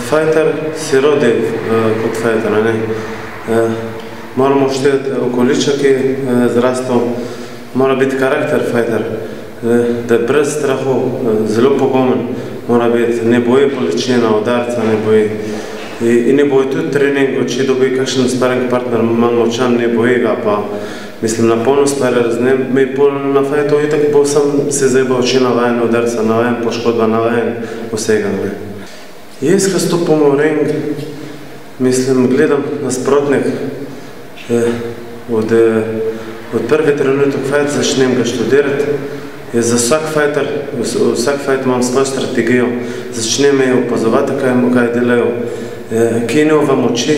Fighter si rodi kot fighter, ne? Moramo šteti okoličaki zrastov, mora biti karakter fighter, da je brez strahu, zelo pogomen, mora biti, ne boji bolečina, udarca, ne boji. In ne boji tudi trening, če dobi kakšen sparring partner, manj močan, ne boji ga, pa mislim, na polno sparring z njim, mi na fightu itak bo sam se zajebal, če navajen udarca, navajen poškodba, navajen vsega. Jaz, ko stopim v ring, mislim, gledam nasprotnik, od prvi trenutek fight začnem ga študirati, za vsak fight imam svojo strategijo, začnem je opazovati, kaj delajo, kje njova moči,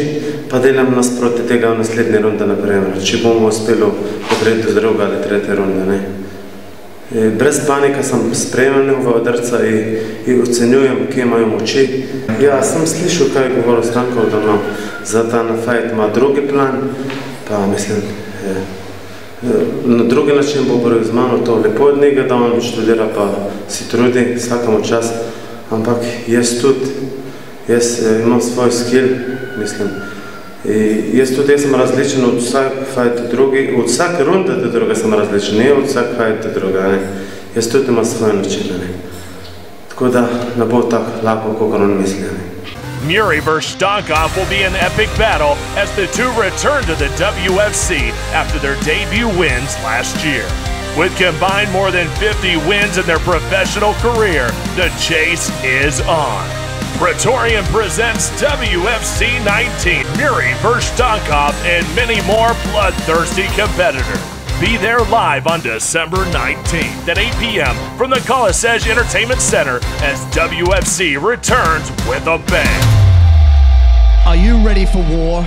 pa delam nasproti tega v naslednji runde naprimer, če bomo uspeli podreti do druga ali tretje runde. Brez panika sem sprejemel njova udarca in ocenjujem, kje imajo moči. Ja, sem slišal, kaj je govoril Stankov, da za ta fight ima drugi plan, pa mislim, na drugi način bo boril z mano, to lepo od njega, da on študira, pa si trudi, vsakamo čas, ampak jaz imam svoj skill, mislim. Jaz sem različen od vsak fight drugi, od vsake runde do druga sem različen, ne od vsak fight do druga, ne. Jaz tudi imam svoje načine, ne. Tako da ne bo tako lahko, kako on misli, ne. Murray vs. Stankov will be an epic battle as the two return to the WFC after their debut wins last year. With combined more than 50 wins in their professional career, the chase is on. Praetorian presents WFC 19, Murray vs. Stankov, and many more bloodthirsty competitors. Be there live on December 19th at 8 p.m. from the Colisege Entertainment Center as WFC returns with a bang. Are you ready for war?